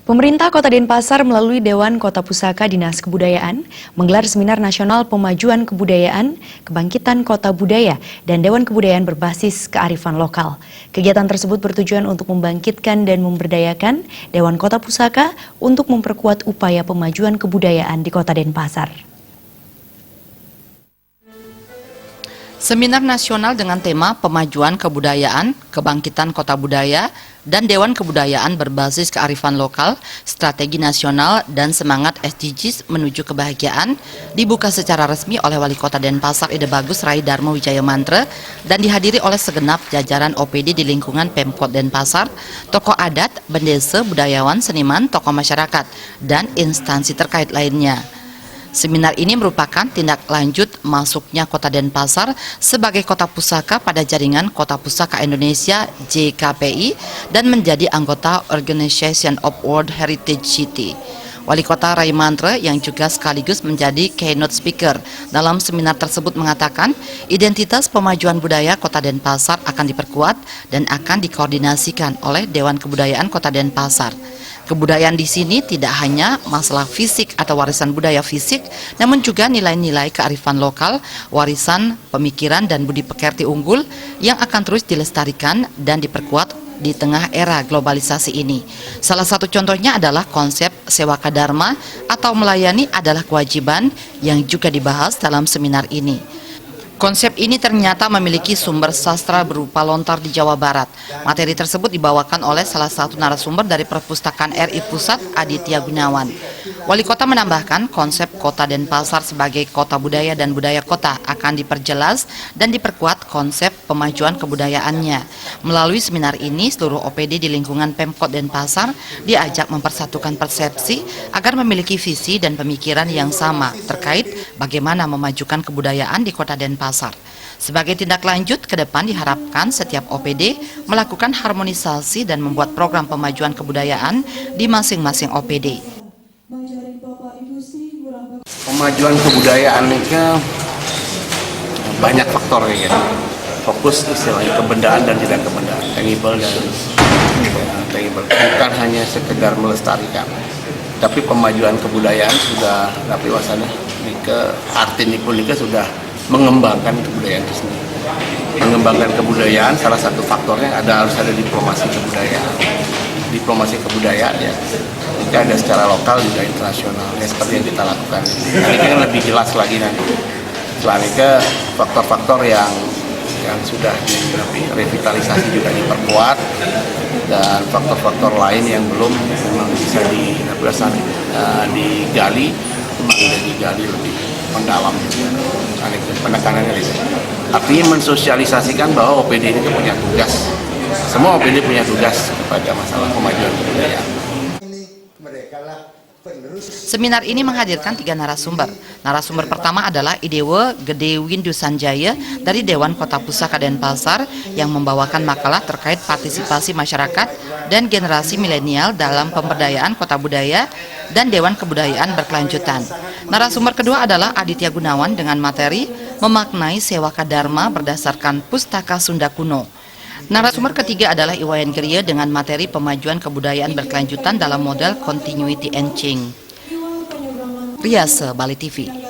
Pemerintah Kota Denpasar melalui Dewan Kota Pusaka Dinas Kebudayaan menggelar Seminar Nasional Pemajuan Kebudayaan, Kebangkitan Kota Budaya, dan Dewan Kebudayaan berbasis kearifan lokal. Kegiatan tersebut bertujuan untuk membangkitkan dan memberdayakan Dewan Kota Pusaka untuk memperkuat upaya pemajuan kebudayaan di Kota Denpasar. Seminar nasional dengan tema Pemajuan Kebudayaan, Kebangkitan Kota Budaya, dan Dewan Kebudayaan berbasis kearifan lokal, strategi nasional, dan semangat SDGs menuju kebahagiaan dibuka secara resmi oleh Wali Kota Denpasar Ide Bagus Rai Darmo Wijaya Mantra dan dihadiri oleh segenap jajaran OPD di lingkungan Pemkot Denpasar, tokoh adat, bendesa, budayawan, seniman, tokoh masyarakat, dan instansi terkait lainnya. Seminar ini merupakan tindak lanjut masuknya Kota Denpasar sebagai Kota Pusaka pada Jaringan Kota Pusaka Indonesia JKPI dan menjadi anggota Organization of World Heritage City. Wali Kota Rai Mantra yang juga sekaligus menjadi keynote speaker dalam seminar tersebut mengatakan identitas pemajuan budaya Kota Denpasar akan diperkuat dan akan dikoordinasikan oleh Dewan Kebudayaan Kota Denpasar. Kebudayaan di sini tidak hanya masalah fisik atau warisan budaya fisik, namun juga nilai-nilai kearifan lokal, warisan pemikiran dan budi pekerti unggul yang akan terus dilestarikan dan diperkuat di tengah era globalisasi ini. Salah satu contohnya adalah konsep Sewaka Dharma atau melayani adalah kewajiban yang juga dibahas dalam seminar ini. Konsep ini ternyata memiliki sumber sastra berupa lontar di Jawa Barat. Materi tersebut dibawakan oleh salah satu narasumber dari Perpustakaan RI Pusat, Aditya Gunawan. Wali Kota menambahkan konsep Kota Denpasar sebagai kota budaya dan budaya kota akan diperjelas dan diperkuat konsep pemajuan kebudayaannya. Melalui seminar ini, seluruh OPD di lingkungan Pemkot Denpasar diajak mempersatukan persepsi agar memiliki visi dan pemikiran yang sama terkait bagaimana memajukan kebudayaan di Kota Denpasar. Sebagai tindak lanjut, ke depan diharapkan setiap OPD melakukan harmonisasi dan membuat program pemajuan kebudayaan di masing-masing OPD. Pemajuan kebudayaan itu banyak faktor ya. Fokus istilahnya kebendaan dan tidak kebendaan, tangible dan tangible. Bukan hanya sekedar melestarikan, tapi pemajuan kebudayaan sudah tapi wasana ke arti Nipunika sudah mengembangkan kebudayaan itu sendiri. Mengembangkan kebudayaan salah satu faktornya harus ada diplomasi kebudayaan. Diplomasi kebudayaan ya, jika ada secara lokal juga internasional ya, seperti yang kita lakukan. Ini kan lebih jelas lagi nanti. Selain itu faktor-faktor yang sudah direvitalisasi juga diperkuat dan faktor-faktor lain yang belum memang bisa digali lebih mendalam penekanannya di sini. Artinya mensosialisasikan bahwa OPD ini punya tugas. Semua OPD punya tugas kepada masalah pemajuan kebudayaan. Seminar ini menghadirkan 3 narasumber. Narasumber pertama adalah Idewa Gede Windu Sanjaya dari Dewan Kota Pusaka Denpasar yang membawakan makalah terkait partisipasi masyarakat dan generasi milenial dalam pemberdayaan kota budaya dan Dewan Kebudayaan berkelanjutan. Narasumber kedua adalah Aditya Gunawan dengan materi memaknai Sewaka Dharma berdasarkan Pustaka Sunda Kuno. Narasumber ketiga adalah Iwayan Geria dengan materi pemajuan kebudayaan berkelanjutan dalam model continuity and change. Riase, Bali TV.